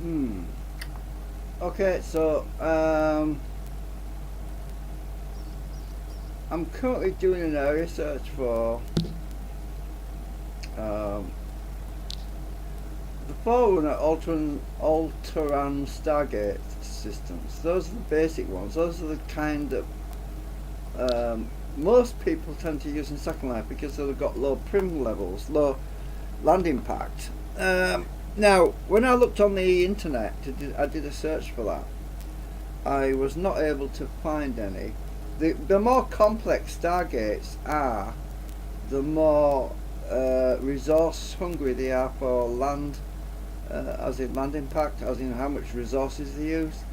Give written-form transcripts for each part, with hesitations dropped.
Hmm. Okay, so I'm currently doing an area search for um, the Forerunner Alteran Stargate systems. Those are the basic ones. Those are the kind that most people tend to use in Second Life because they've got low prim levels, low land impact. Now, when I looked on the internet, I did a search for that. I was not able to find any. The more complex stargates are, the more resource hungry they are for land, as in land impact, as in how much resources they use.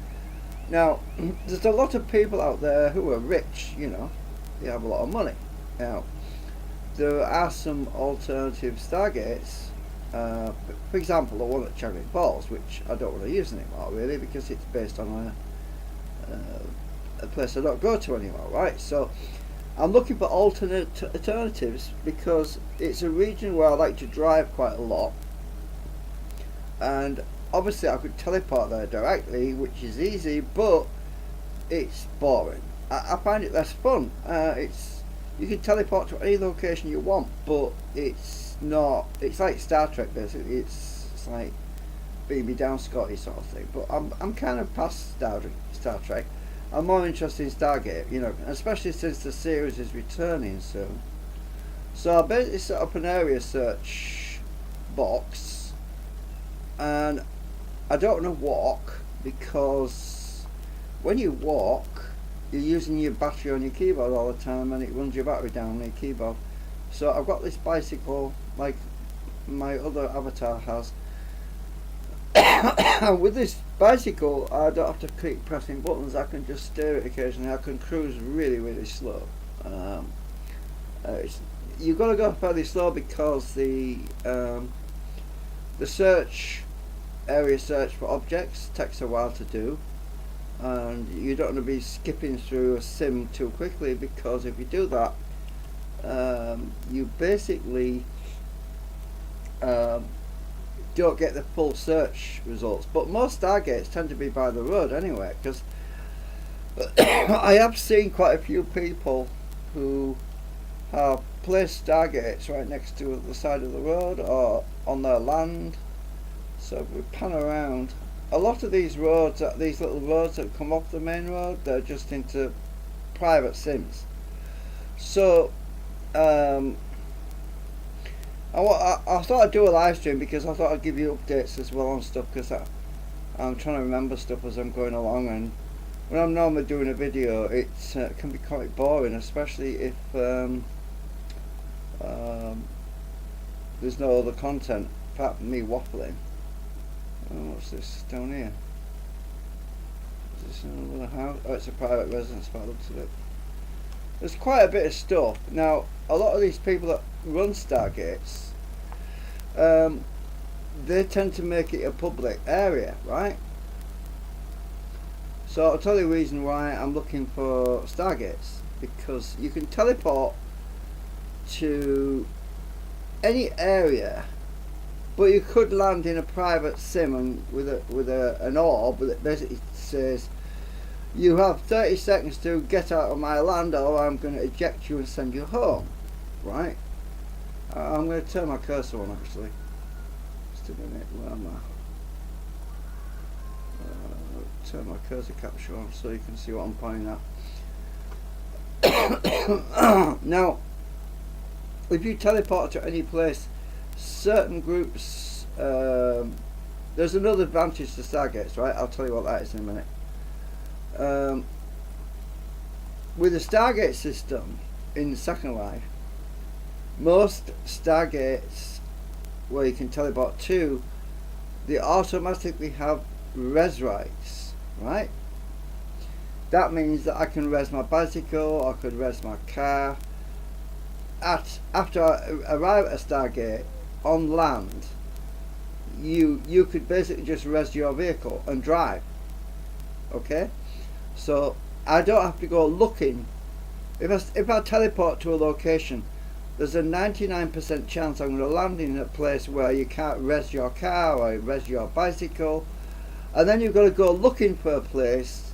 Now, there's a lot of people out there who are rich, they have a lot of money. Now, there are some alternative stargates, for example, the one at Chadwick Falls, which I don't want to use anymore, really, because it's based on a place I don't go to anymore, right? So I'm looking for alternatives because it's a region where I like to drive quite a lot, and obviously I could teleport there directly, which is easy, but it's boring. I find it less fun. It's You can teleport to any location you want, but it's not. It's like Star Trek basically. It's like beam me down Scotty sort of thing. But I'm kind of past Star Trek. I'm more interested in Stargate, especially since the series is returning soon. So I basically set up an area search box, and I don't want to walk because when you walk, you're using your battery on your keyboard all the time, and it runs your battery down on your keyboard. So I've got this bicycle, like my other avatar has. With this bicycle, I don't have to keep pressing buttons. I can just steer it occasionally. I can cruise really, really slow. You've got to go fairly slow because the area search for objects takes a while to do, and you don't want to be skipping through a sim too quickly, because if you do that, you basically don't get the full search results. But most Stargates tend to be by the road anyway, because I have seen quite a few people who have placed Stargates right next to the side of the road or on their land. So if we pan around, a lot of these roads, these little roads that come off the main road, they're just into private sims. So I thought I'd do a live stream because I thought I'd give you updates as well on stuff, because I'm trying to remember stuff as I'm going along, and when I'm normally doing a video, it can be quite boring, especially if there's no other content apart from me waffling. Oh, what's this down here? Is this another house? Oh, it's a private residence by the looks of it. There's quite a bit of stuff. Now, a lot of these people that run Stargates, they tend to make it a public area, right? So I'll tell you the reason why I'm looking for Stargates, because you can teleport to any area, but you could land in a private sim and with an orb that basically says you have 30 seconds to get out of my land, or I'm going to eject you and send you home, right? I'm going to turn my cursor on, actually. Just a minute, where am I? Turn my cursor capture on so you can see what I'm pointing at. Now, if you teleport to any place, certain groups, there's another advantage to Stargates, right? I'll tell you what that is in a minute. With the Stargate system in Second Life, most Stargates where you can teleport to, they automatically have res rights, right? That means that I can res my bicycle, I could res my car. After I arrive at a Stargate on land, you could basically just res your vehicle and drive. Okay, so I don't have to go looking. If I teleport to a location, there's a 99% chance I'm going to land in a place where you can't res your car or res your bicycle, and then you've got to go looking for a place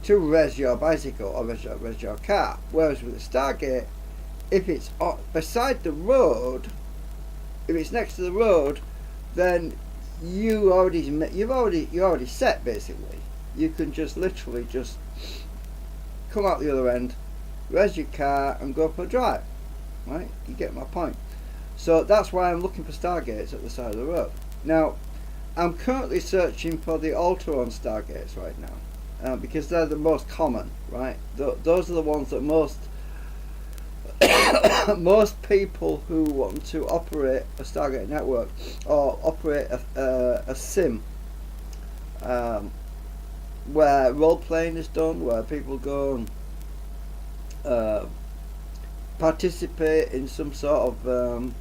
to res your bicycle or res your car. Whereas with the Stargate, if it's beside the road, if it's next to the road, then you're already set basically. You can just literally just come out the other end, res your car, and go for a drive. Right? You get my point. So that's why I'm looking for Stargates at the side of the road. Now, I'm currently searching for the Alteran Stargates right now, because they're the most common, right? Those are the ones that most most people who want to operate a Stargate network or operate a sim, where role playing is done, where people go and participate in some sort of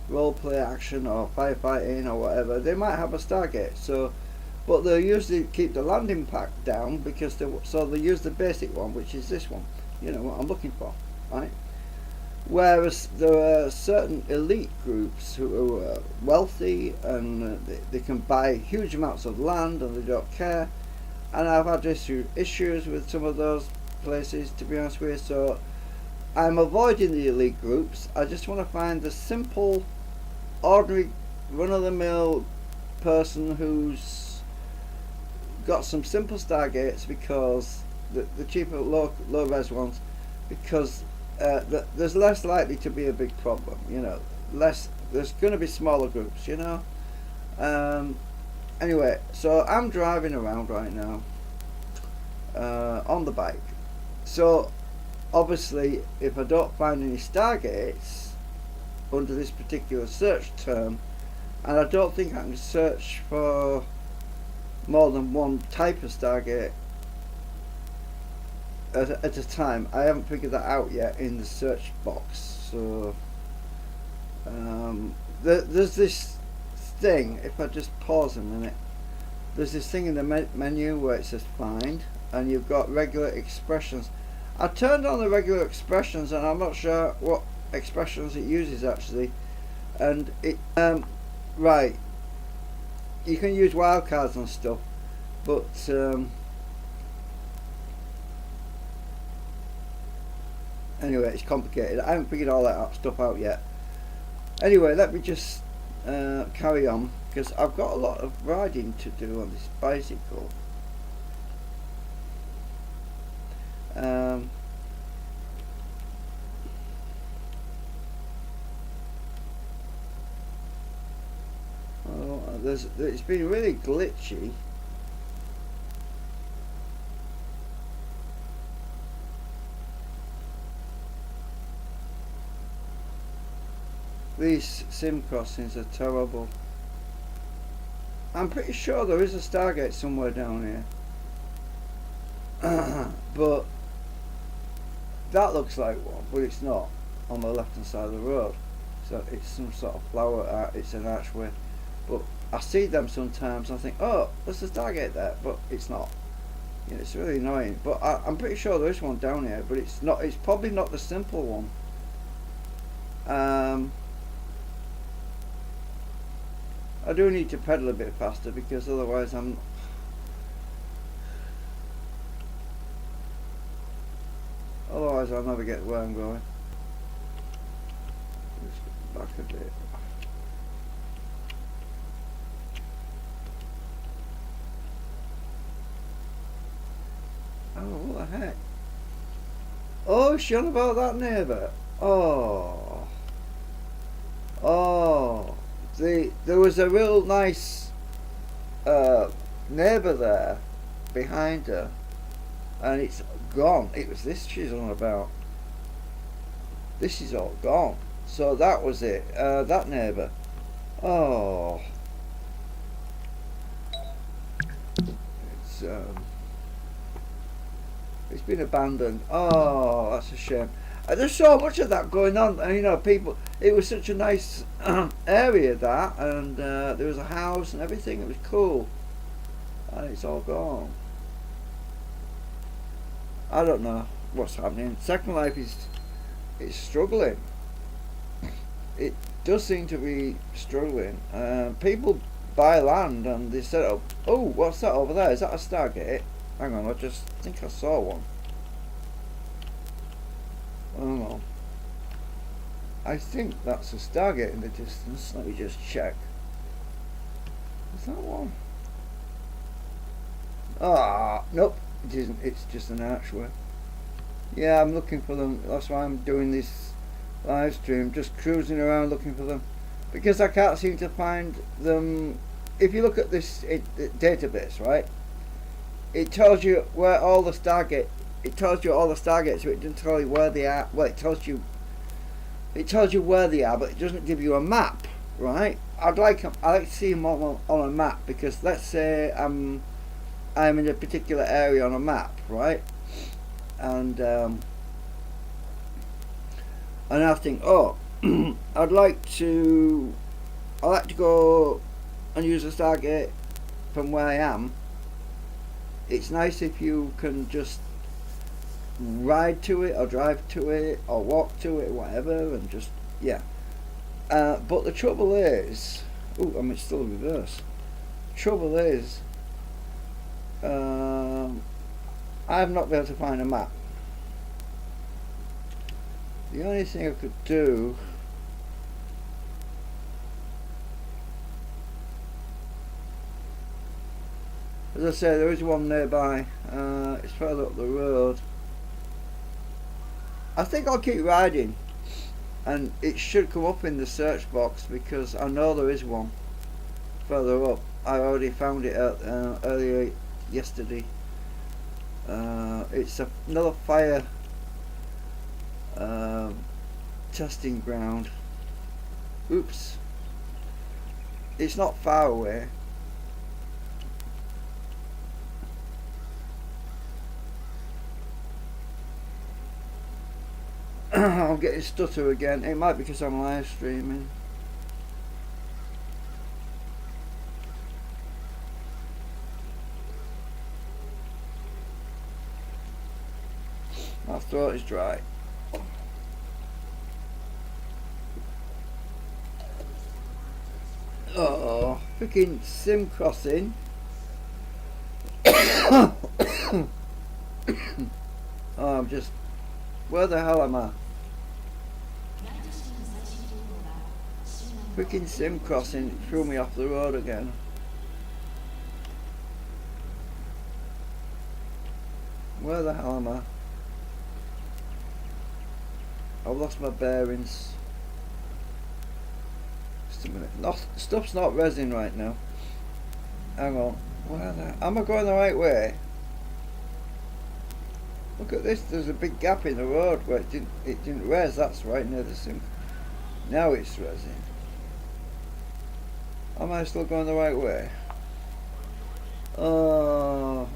role play action or firefighting or whatever. They might have a Stargate, so, but they'll usually keep the landing pack down because they use the basic one, which is this one. You know what I'm looking for, right? Whereas there are certain elite groups who are wealthy and they can buy huge amounts of land and they don't care. And I've had issues with some of those places, to be honest with you. So I'm avoiding the elite groups. I just want to find the simple, ordinary, run-of-the-mill person who's got some simple Stargates, because the cheaper low-res ones, because there's less likely to be a big problem, you know. There's going to be smaller groups, you know. Anyway, so I'm driving around right now on the bike. So obviously, if I don't find any Stargates under this particular search term, and I don't think I can search for more than one type of Stargate at a time. I haven't figured that out yet in the search box. So there's this thing, if I just pause a minute, there's this thing in the menu where it says find, and you've got regular expressions. I turned on the regular expressions and I'm not sure what expressions it uses actually, and it right, you can use wildcards and stuff, but anyway, it's complicated. I haven't figured all that stuff out yet. Anyway, let me just carry on, because I've got a lot of riding to do on this bicycle. It's been really glitchy. These sim crossings are terrible. I'm pretty sure there is a Stargate somewhere down here. But that looks like one, but it's not, on the left hand side of the road. So it's some sort of flower art, it's an archway. But I see them sometimes and I think, oh, there's a Stargate there, but it's not. You know, it's really annoying. But I'm pretty sure there is one down here, but it's not. It's probably not the simple one. I do need to pedal a bit faster, because otherwise I'll never get where I'm going. Just go back a bit. Oh, what the heck? Oh, she on about that neighbour. Oh. There was a real nice neighbour there behind her, and it's gone. It was this she's on about. This is all gone. So that was it. That neighbour. Oh. It's been abandoned. Oh, that's a shame. There's so much of that going on, and you know, people. It was such a nice area, that, and there was a house and everything. It was cool, and it's all gone. I don't know what's happening. Second Life is struggling. It does seem to be struggling. People buy land and they set up. Oh, what's that over there? Is that a Stargate? Hang on, I just think I saw one. Hang on. I think that's a Stargate in the distance. Let me just check. Is that one? Ah, nope, it isn't. It's just an archway. Yeah, I'm looking for them. That's why I'm doing this live stream, just cruising around looking for them, because I can't seem to find them. If you look at this database, right, it tells you where all the Stargate. It tells you all the Stargates, so it doesn't tell you where they are. Well, it tells you where they are, but it doesn't give you a map, right? I'd like to see them on a map, because let's say I'm in a particular area on a map, right? And I think, oh, I'd like to go and use a Stargate from where I am. It's nice if you can just ride to it or drive to it or walk to it, whatever, and just, yeah. But the trouble is, it's still in reverse. Trouble is, I've not been able to find a map. The only thing I could do, as I say, there is one nearby. It's further up the road. I think I'll keep riding, and it should come up in the search box, because I know there is one further up. I already found it earlier yesterday. It's another fire testing ground. Oops. It's not far away. I'm getting stutter again. It might be because I'm live streaming. My throat is dry. Oh, freaking sim crossing. Oh, I'm just... Where the hell am I? Freaking sim crossing threw me off the road again. Where the hell am I? I've lost my bearings. Just a minute. Stuff's not resin right now. Hang on. Where the... Am I going the right way? Look at this. There's a big gap in the road where it didn't res. That's right near the sim. Now it's resin. Am I still going the right way? No.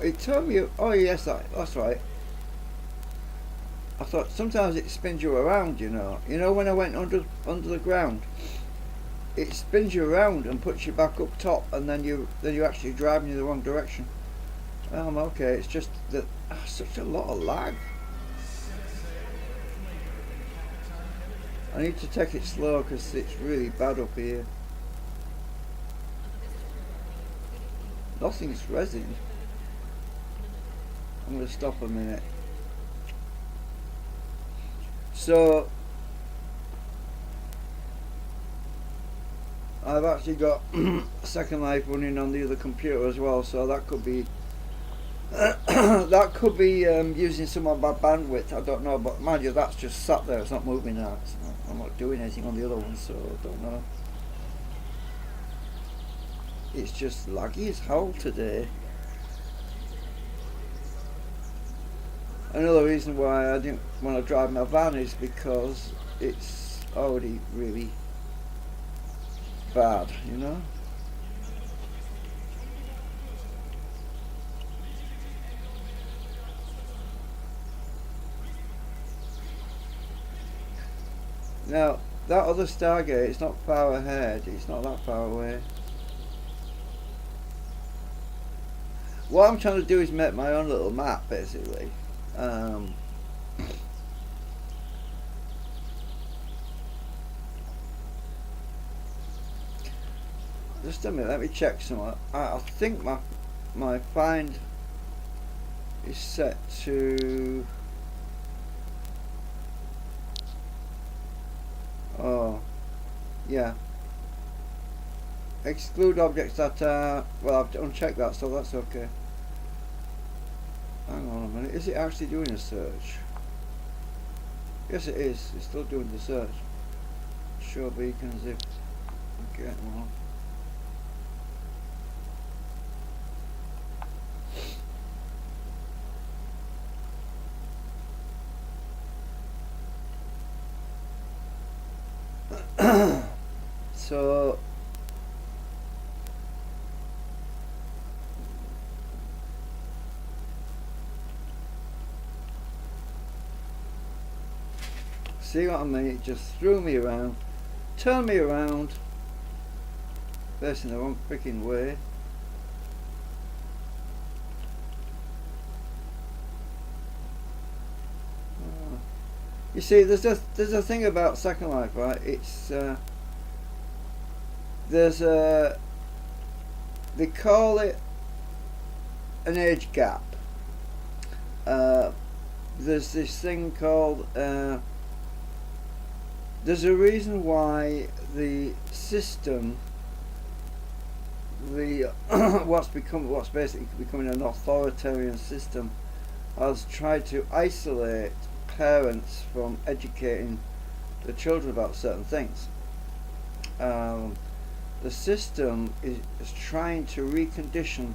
It told me. Oh yes, that's right. I thought sometimes it spins you around, you know. You know when I went under the ground, it spins you around and puts you back up top, and then you're actually driving in the wrong direction. Okay. It's just that such a lot of lag. I need to take it slow because it's really bad up here. Nothing's resin. I'm going to stop a minute. So I've actually got Second Life running on the other computer as well, so that could be using some of my bandwidth. I don't know, but mind you, that's just sat there. It's not moving now. I'm not doing anything on the other one, so I don't know. It's just laggy as hell today. Another reason why I didn't want to drive my van is because it's already really bad, you know. Now, that other Stargate, it's not far ahead, it's not that far away. What I'm trying to do is make my own little map, basically. Just a minute, let me check something. I think my find is set to... Oh, yeah. Exclude objects that are... Well, I've unchecked that, so that's okay. Hang on a minute, is it actually doing a search? Yes it is, it's still doing the search. Show beacons if... Okay, well. So see what I mean? It just threw me around, turned me around, facing the wrong freaking way. You see, there's a thing about Second Life, right? It's there's a, they call it an age gap. There's this thing called there's a reason why the system, the what's basically becoming an authoritarian system, has tried to isolate parents from educating the children about certain things. The system is trying to recondition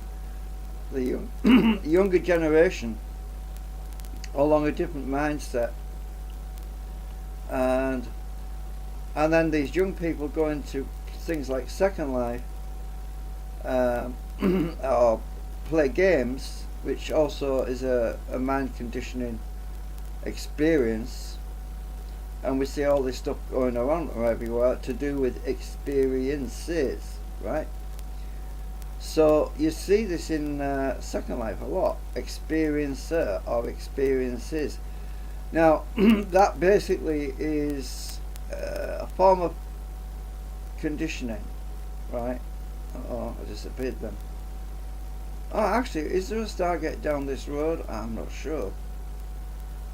the younger generation along a different mindset, and then these young people go into things like Second Life, or play games, which also is a mind conditioning experience, and we see all this stuff going around everywhere to do with experiences, right? So you see this in Second Life a lot, experiencer or experiences. Now that basically is a form of conditioning, right? Oh, I disappeared then. Oh, actually, is there a Stargate down this road? I'm not sure.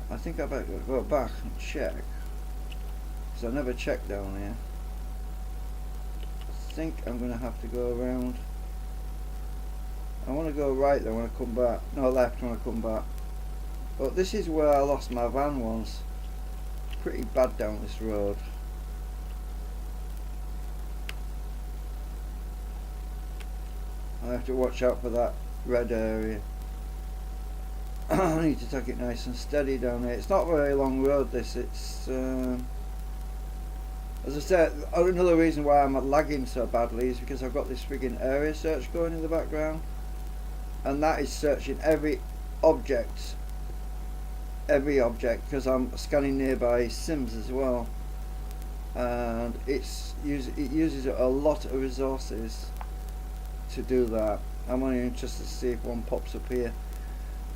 I think I better go back and check, because I never checked down here. I think I'm going to have to go around. I want to go right there when I come back. No, left when I come back. But this is where I lost my van once. Pretty bad down this road. I have to watch out for that red area. I need to take it nice and steady down here. It's not a very long road, this. It's as I said, another reason why I'm lagging so badly is because I've got this frigging area search going in the background, and that is searching every object, because I'm scanning nearby sims as well, and it uses a lot of resources to do that. I'm only interested to see if one pops up here.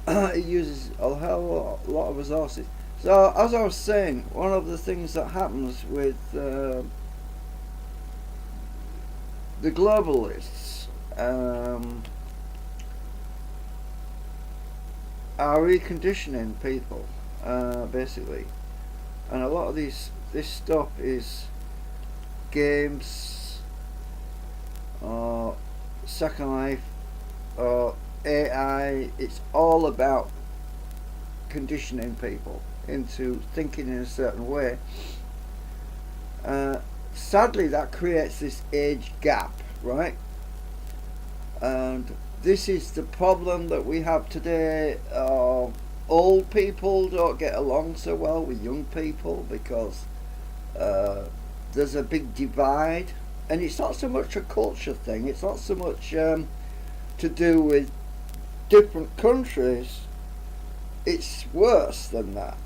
It uses a hell of a lot of resources. So as I was saying, one of the things that happens with the globalists are reconditioning people, basically, and a lot of this stuff is games or Second Life or AI. It's all about conditioning people into thinking in a certain way. Sadly, that creates this age gap, right? And this is the problem that we have today. Old people don't get along so well with young people because there's a big divide, and it's not so much a culture thing. It's not so much to do with different countries. It's worse than that.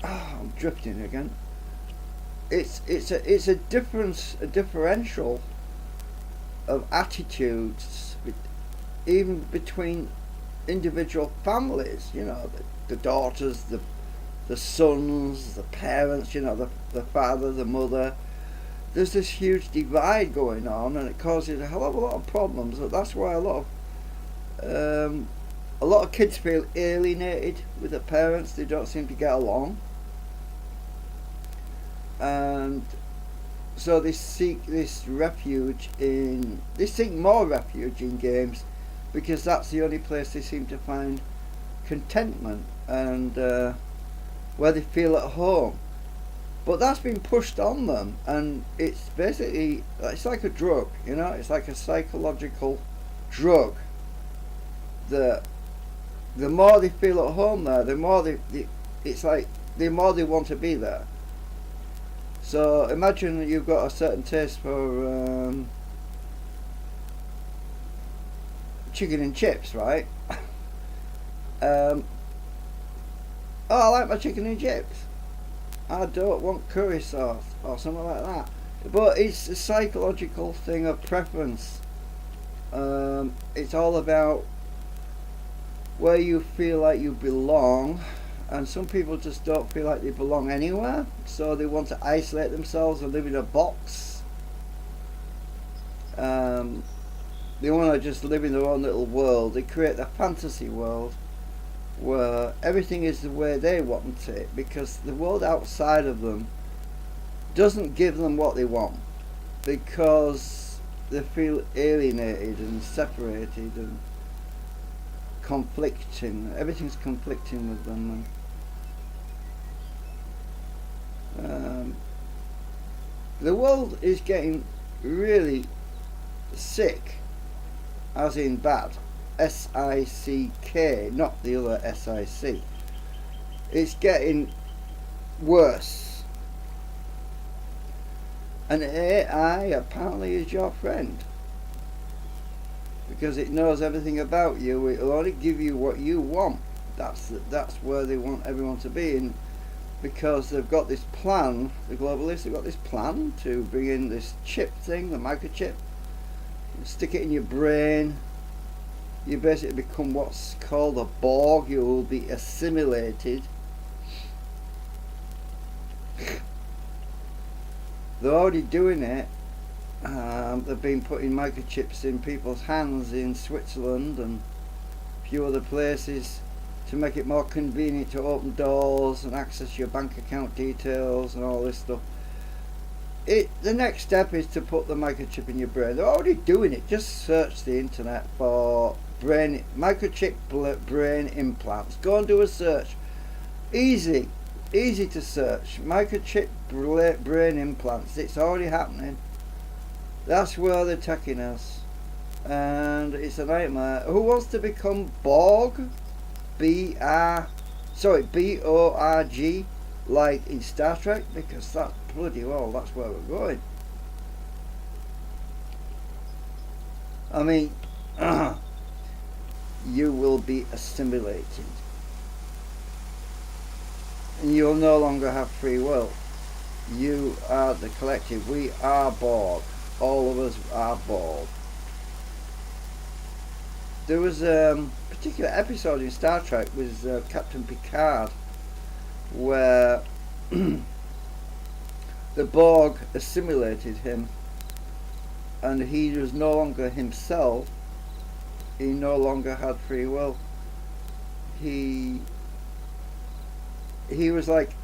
I'm drifting again. It's a differential of attitudes, even between individual families. You know, the daughters, the sons, the parents. You know, the father, the mother. there's this huge divide going on, and it causes a hell of a lot of problems. That's why a lot of kids feel alienated with their parents. They don't seem to get along, and so they seek more refuge in games, because that's the only place they seem to find contentment and where they feel at home. But that's been pushed on them, and it's basically, it's like a drug, it's like a psychological drug. The more they feel at home there, the more the more they want to be there. So imagine that you've got a certain taste for chicken and chips, right? Oh, I like my chicken and chips. I don't want curry sauce or something like that. But it's a psychological thing of preference. It's all about where you feel like you belong, and some people just don't feel like they belong anywhere, so they want to isolate themselves and live in a box. They want to just live in their own little world. They create a fantasy world where everything is the way they want it, because the world outside of them doesn't give them what they want, because they feel alienated and separated and conflicting. Everything's conflicting with them. The world is getting really sick, as in bad. S-I-C-K, not the other S-I-C. It's getting worse. And AI apparently is your friend, because it knows everything about you. It will only give you what you want. That's where they want everyone to be. And because they've got this plan, the globalists have got this plan to bring in this chip thing, the microchip, stick it in your brain. You basically become what's called a Borg. You will be assimilated. They're already doing it. They've been putting microchips in people's hands in Switzerland and a few other places to make it more convenient to open doors and access your bank account details and all this stuff. The next step is to put the microchip in your brain. They're already doing it. Just search the internet for microchip brain implants. Go and do a search. Easy to search. Microchip brain implants. It's already happening. That's where they're taking us, and it's a nightmare. Who wants to become Borg? B-O-R-G, like in Star Trek? Because that's bloody well, that's where we're going. I mean, you will be assimilated, and you'll no longer have free will. You are the collective. We are Borg. All of us are Borg. There was a particular episode in Star Trek with Captain Picard where the Borg assimilated him, and he was no longer himself. He no longer had free will. He was like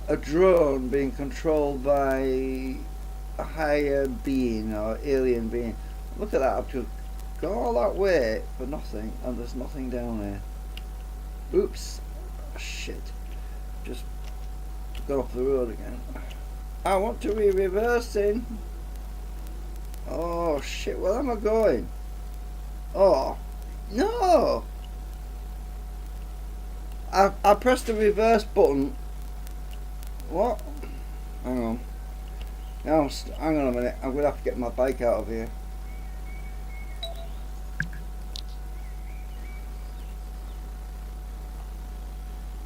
a drone being controlled by a higher being or alien being. Look at that. I've just gone all that way for nothing, and there's nothing down there. Oops. Shit. Just got off the road again. I want to be reversing. Oh shit, where am I going? Oh no! I pressed the reverse button. What? Hang on. Now, hang on a minute. I'm gonna have to get my bike out of here.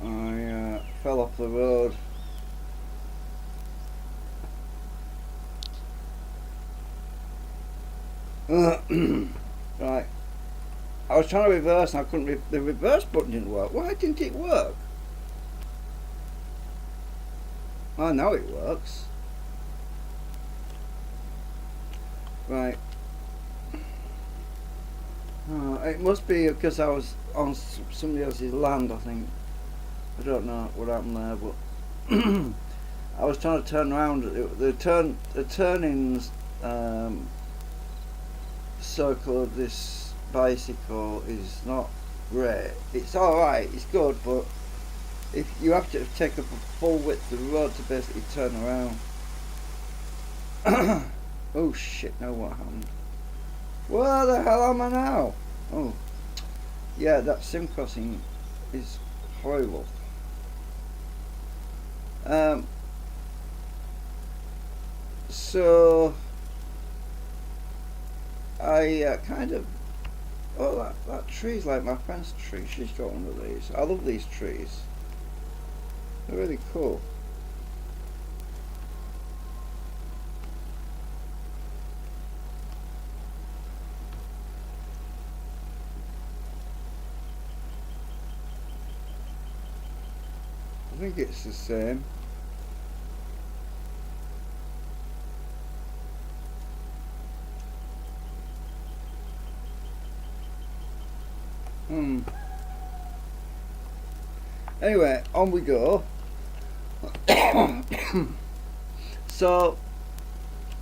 I fell off the road. Right. I was trying to reverse and I couldn't. The reverse button didn't work. Why didn't it work? Oh, now it works. Right. It must be because I was on somebody else's land, I think. I don't know what happened there, but I was trying to turn around. The turning circle of this bicycle is not great. It's alright, it's good, but if you have to take up a full width of the road to basically turn around. Oh shit, now what happened? Where the hell am I now? Oh, yeah, that sim crossing is horrible. So I kind of, oh, that tree's like my friend's tree. She's got one of these. I love these trees. They're really cool. I think it's the same. Anyway, on we go. So,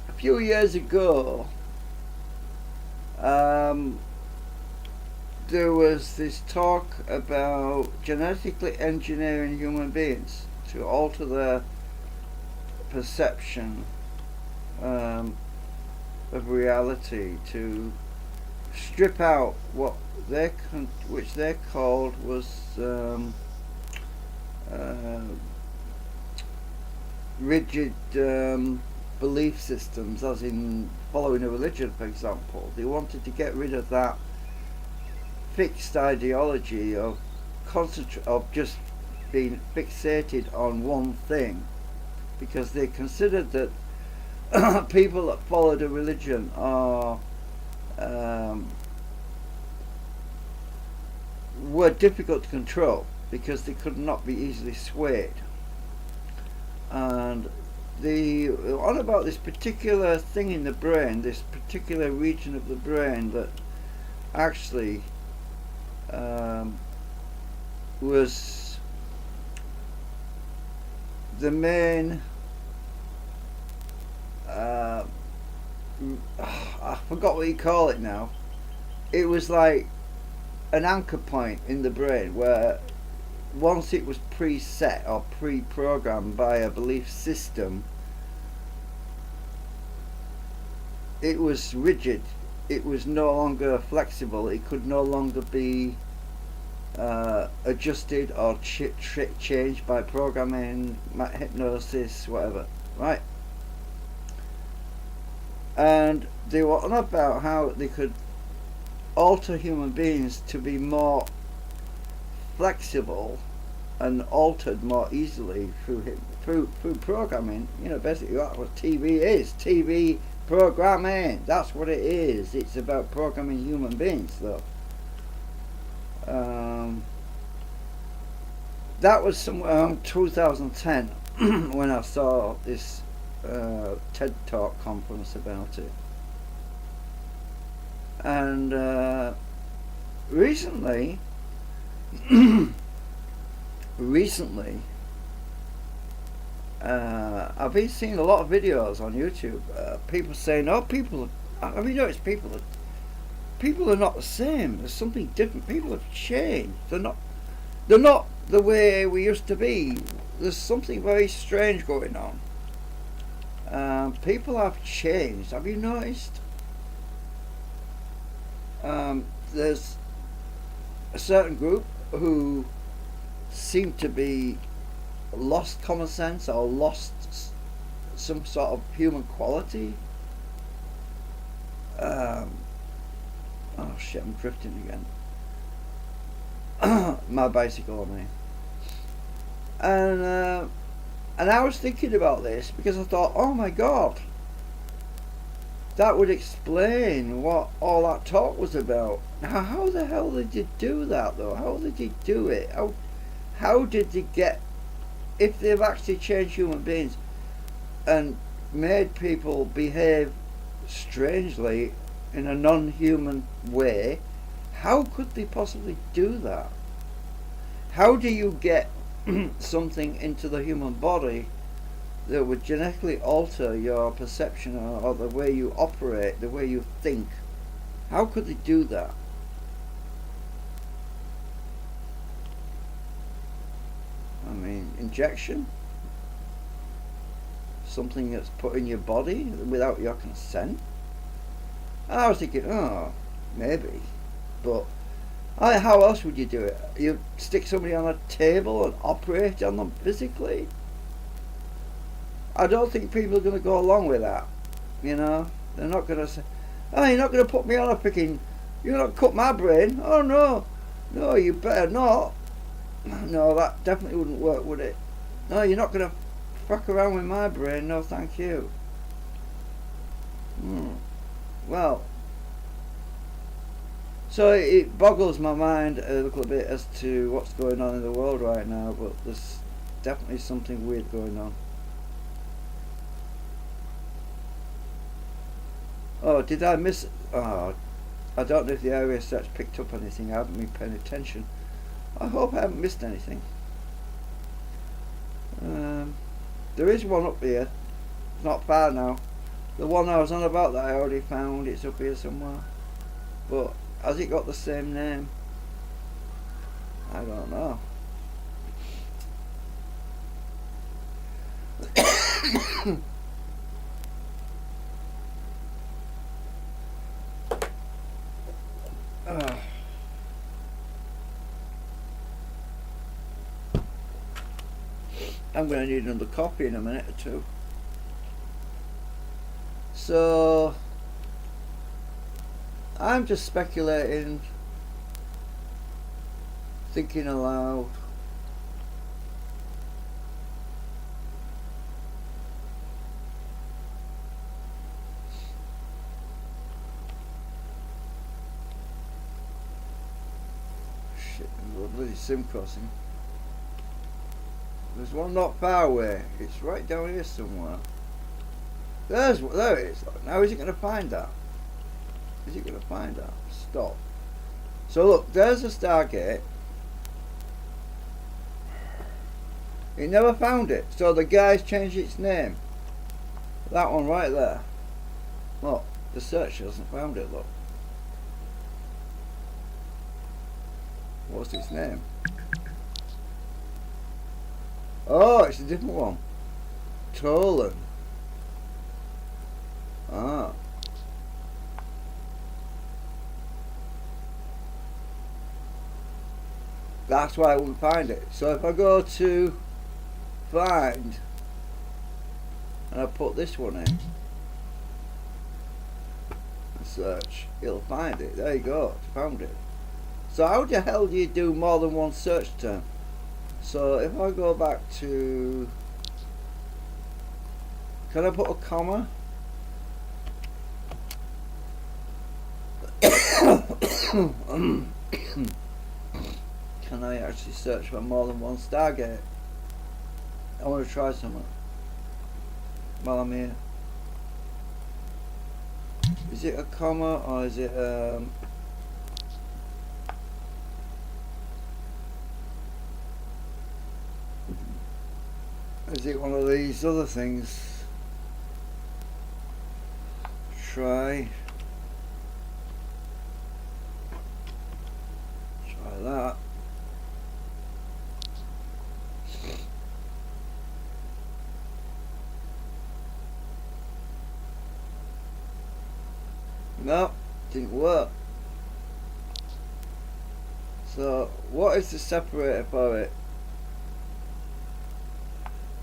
a few years ago, there was this talk about genetically engineering human beings to alter their perception of reality, to strip out what which they called was rigid belief systems, as in following a religion, for example. They wanted to get rid of that fixed ideology of just being fixated on one thing, because they considered that people that followed a religion are were difficult to control because they could not be easily swayed. And on about this particular thing in the brain, this particular region of the brain that actually was the main I forgot what you call it now. It was like an anchor point in the brain where once it was preset or pre-programmed by a belief system, it was rigid. It was no longer flexible. It could no longer be adjusted or changed by programming, hypnosis, whatever, right? And they were on about how they could alter human beings to be more flexible and altered more easily through programming. You know, basically that's what TV is. TV programming. That's what it is. It's about programming human beings, though. That was somewhere around 2010 when I saw this TED Talk conference about it. And recently I've been seeing a lot of videos on YouTube, people saying, oh, have you noticed people are not the same, there's something different, people have changed, they're not the way we used to be, there's something very strange going on. People have changed, have you noticed? There's a certain group who seem to be lost common sense or lost some sort of human quality. Oh shit, I'm drifting again. My bicycle, I mean. And I was thinking about this because I thought, oh my god, that would explain what all that talk was about. How the hell did you do that, though? How did you do it? How did they get, if they've actually changed human beings and made people behave strangely, in a non-human way. How could they possibly do that? How do you get something into the human body that would genetically alter your perception or the way you operate, the way you think? How could they do that? I mean, injection? Something that's put in your body without your consent? I was thinking, oh, maybe. But how else would you do it? You stick somebody on a table and operate on them physically? I don't think people are going to go along with that. You know, they're not going to say, "Oh, you're not going to put me on a freaking, you're not cut my brain." Oh no, no, you better not. No, that definitely wouldn't work, would it? No, you're not going to fuck around with my brain. No, thank you. Well, so it boggles my mind a little bit as to what's going on in the world right now, but there's definitely something weird going on. Oh, did I miss? Oh, I don't know if the area search picked up anything. I haven't been paying attention. I hope I haven't missed anything. There is one up here. It's not far now. The one I was on about that I already found, it's up here somewhere. But has it got the same name? I don't know. I'm going to need another copy in a minute or two. So I'm just speculating, thinking aloud. Shit, there's a bloody sim crossing. There's one not far away. It's right down here somewhere. There it is. Now is it going to find that? Is it going to find that? Stop. So look, there's a Stargate. It never found it. So the guy's changed its name. That one right there. Look, the search hasn't found it, look. What's its name? Oh, it's a different one. Tolan. Ah. That's why I wouldn't find it. So if I go to find and I put this one in and search, it'll find it. There you go, it's found it. So how the hell do you do more than one search term? So if I go back to, can I put a comma? Can I actually search for more than one Stargate? I want to try something while I'm here. Is it a comma or is it is it one of these other things? Try that. No, didn't work. So what is the separator for it?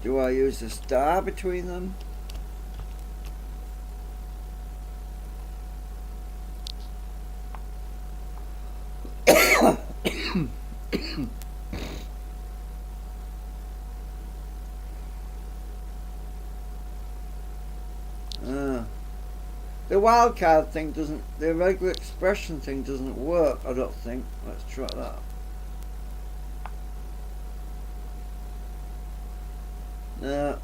Do I use a star between them? The wildcard thing doesn't, the regular expression thing doesn't work, I don't think. Let's try that. No.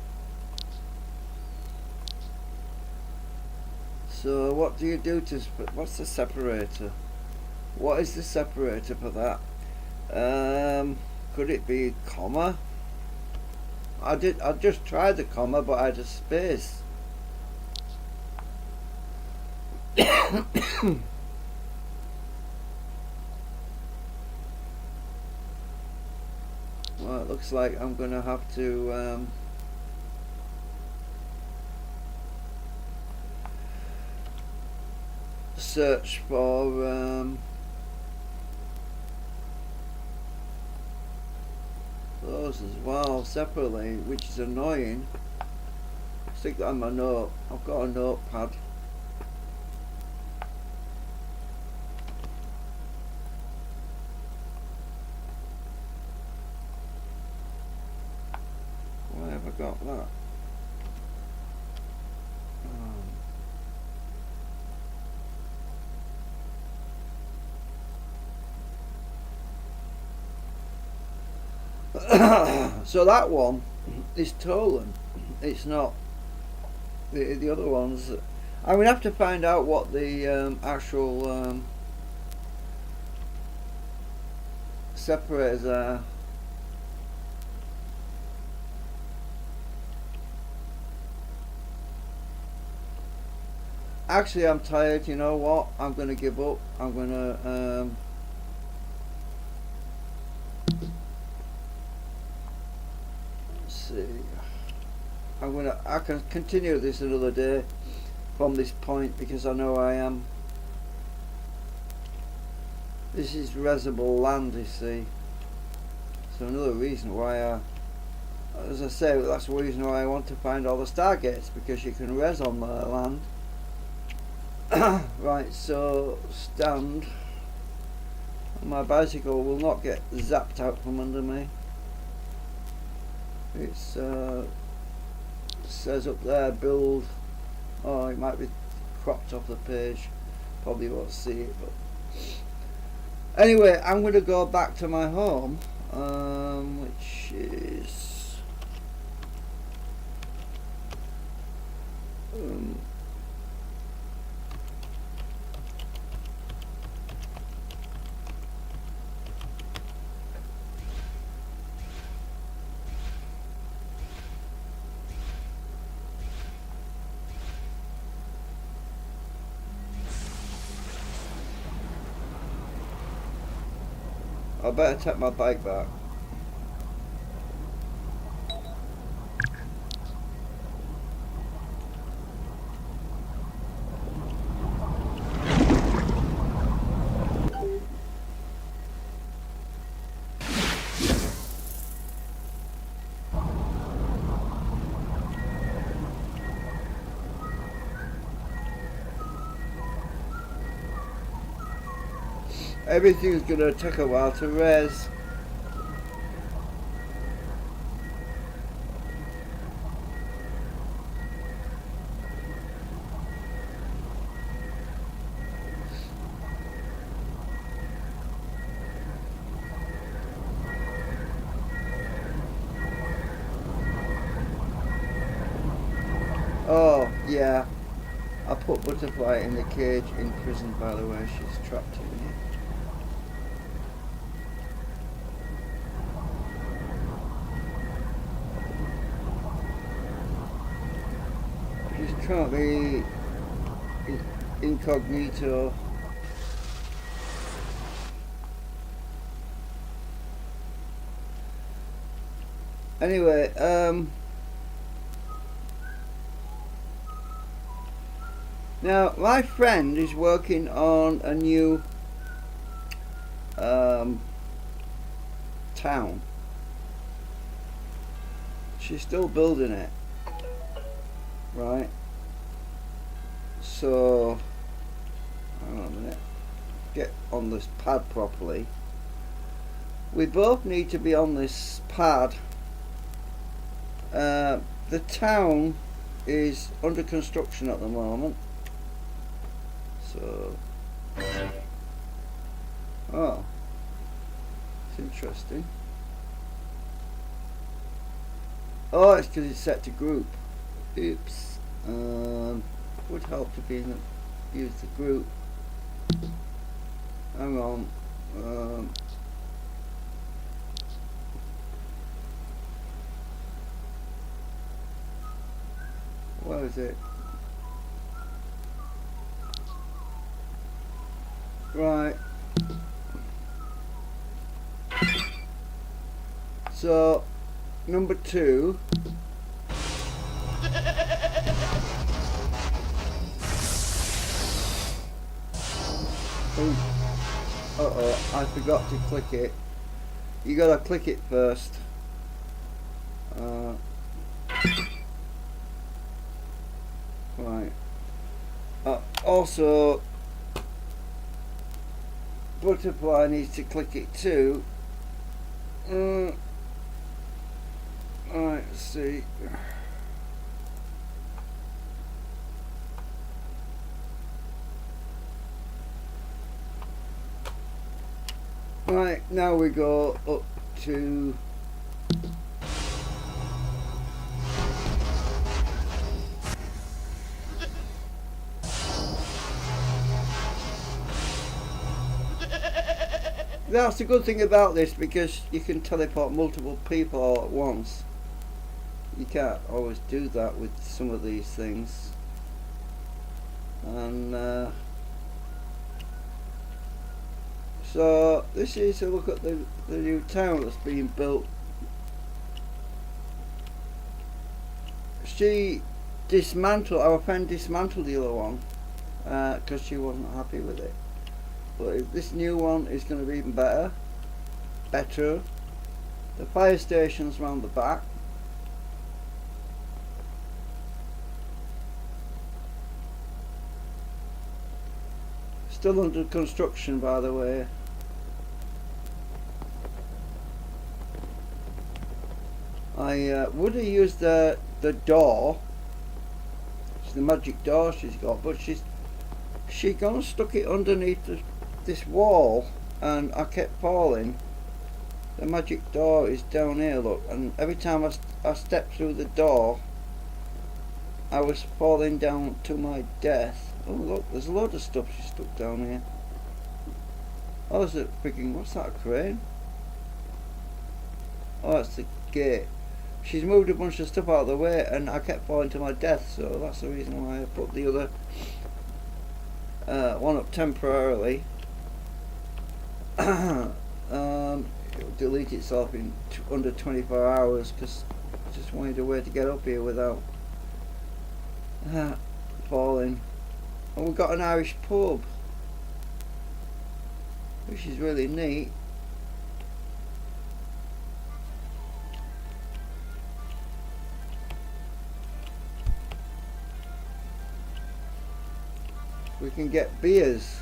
So what do you do to, what's the separator? What is the separator for that? Could it be comma? I just tried the comma, but I had a space. Well, it looks like I'm gonna have to search for those as well separately, which is annoying. Stick that on my note. I've got a notepad. Why have I got that? So that one is Tolan. It's not the other ones. I'm gonna have to find out what the actual separators are. Actually, I'm tired. You know what? I'm gonna give up. I'm gonna see. I can continue this another day from this point, because I know I am. This is resable land, you see. So another reason why as I say, that's the reason why I want to find all the Stargates, because you can res on the land. Right, so stand. My bicycle will not get zapped out from under me. It's says up there build. Oh, it might be cropped off the page. Probably won't see it, but anyway, I'm going to go back to my home, which is I better take my bike back. Everything's gonna take a while to res. Oh yeah, I put Butterfly in the cage in prison, by the way. She's trapped in here. Can't be incognito. Anyway, now my friend is working on a new town. She's still building it, right? So, hang on a minute, get on this pad properly. We both need to be on this pad. The town is under construction at the moment. So, oh, it's interesting. Oh, it's because it's set to group. Oops. Would help to use the group. Hang on. Where is it? Right. So, number 2. Uh-oh, I forgot to click it. You gotta click it first. Right. Also, Butterfly needs to click it too. Alright, let's see. Right, now we go up to that's the good thing about this, because you can teleport multiple people all at once. You can't always do that with some of these things. And so this is a look at the new town that's being built. Our friend dismantled the other one because she wasn't happy with it. But this new one is going to be even better. The fire station's round the back. Still under construction, by the way. I would have used the door. It's the magic door she's got, but she gone and stuck it underneath this wall, and I kept falling. The magic door is down here, look, and every time I stepped through the door, I was falling down to my death. Oh look, there's a load of stuff she stuck down here. Oh, there's a freaking, what's that, a crane? Oh, that's the gate. She's moved a bunch of stuff out of the way, and I kept falling to my death, so that's the reason why I put the other one up temporarily. It'll delete itself in under 24 hours, because I just wanted a way to get up here without falling. And we've got an Irish pub, which is really neat. We can get beers.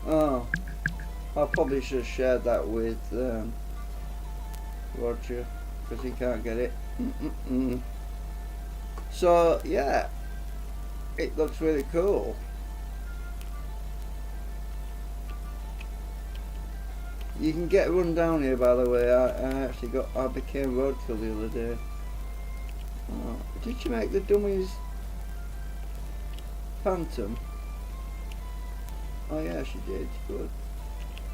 Oh, I probably should have shared that with Roger, because he can't get it. So yeah, it looks really cool. You can get run down here, by the way. I became roadkill the other day. Oh, did you make the dummies phantom? Oh yeah, she did. Good.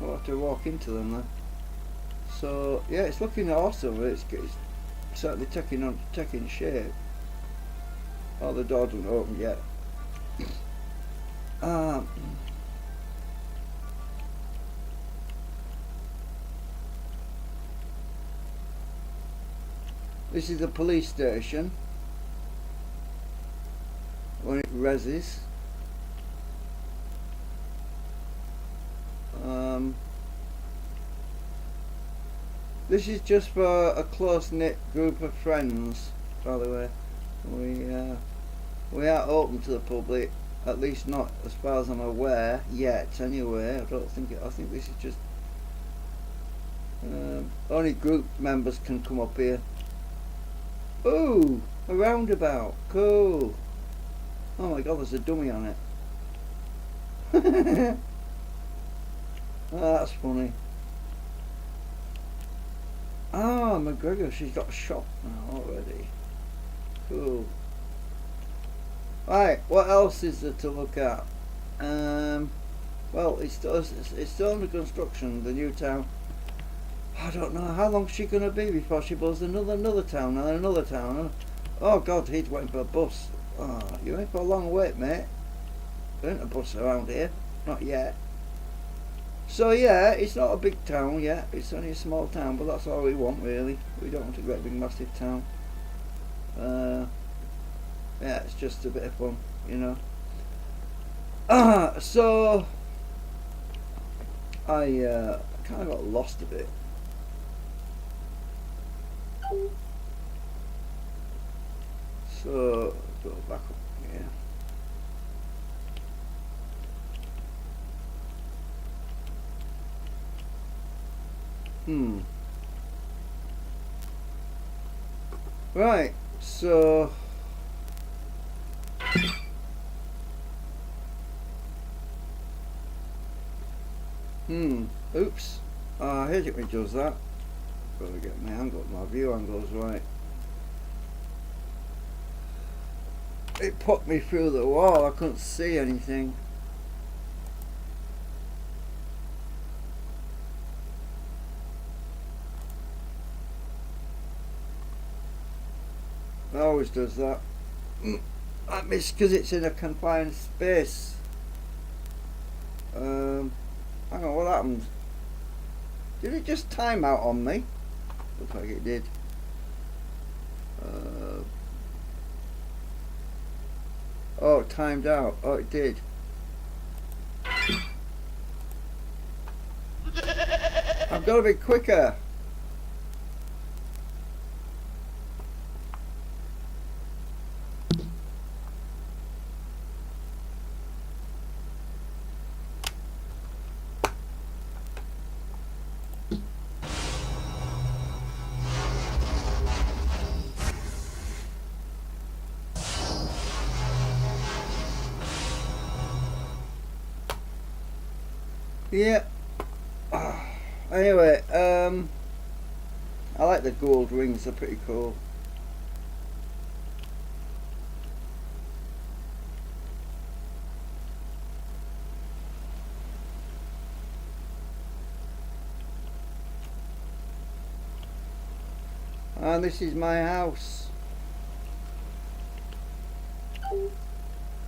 I'll have to walk into them then. So yeah, it's looking awesome. It's certainly taking shape. Oh, the door doesn't open yet. This is the police station when it reses. This is just for a close-knit group of friends, by the way. We are open to the public, at least not as far as I'm aware yet. Anyway, I think this is just only group members can come up here. Ooh, a roundabout, cool. Oh my god, there's a dummy on it. Oh, that's funny. Ah, McGregor, she's got shot now already. Cool. Right, what else is there to look at? Well, it's still under construction, the new town. I don't know how long she's gonna be before she builds another town and another town. Oh god, he's waiting for a bus. Oh, you're in for a long wait, mate. There ain't a bus around here, not yet. So yeah, it's not a big town yet. It's only a small town, but that's all we want really. We don't want a great big massive town. Yeah, it's just a bit of fun, you know. So I kind of got lost a bit. So go back up here. Right, so oops. I hate it when it does that. Gotta get my view angles right. It put me through the wall, I couldn't see anything. It always does that. I miss because it's in a confined space. Hang on, what happened? Did it just time out on me? Looks like it did. Oh, it timed out. Oh, it did. I've got to be quicker. Yeah. Anyway, I like the gold rings, they're pretty cool. And this is my house.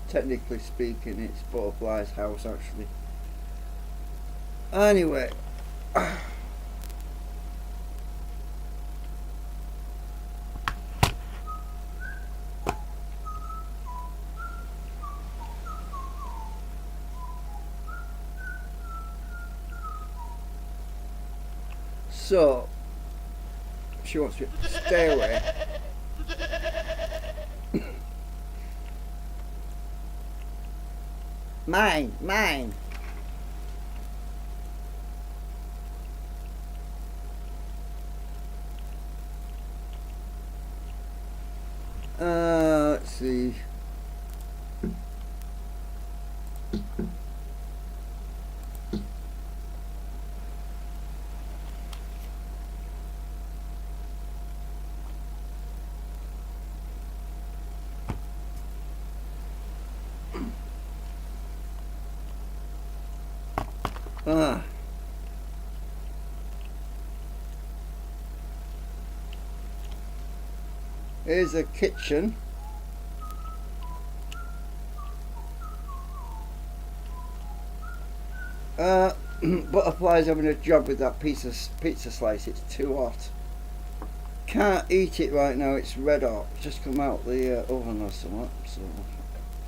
Technically speaking, it's Butterfly's house actually. Anyway, so she wants to stay away. Mine. Let's see. Here's a kitchen. Butterfly's having a job with that pizza slice. It's too hot. Can't eat it right now. It's red hot. It's just come out the oven or something. So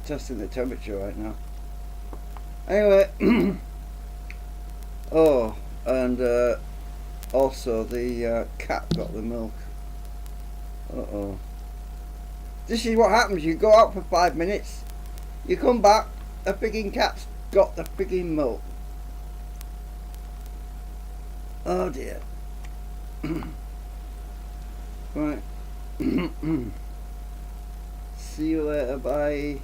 testing the temperature right now. Anyway, oh, and also the cat got the milk. Uh-oh. This is what happens. You go out for 5 minutes, you come back, a frigging cat's got the frigging milk. Oh dear. Right. See you later, bye.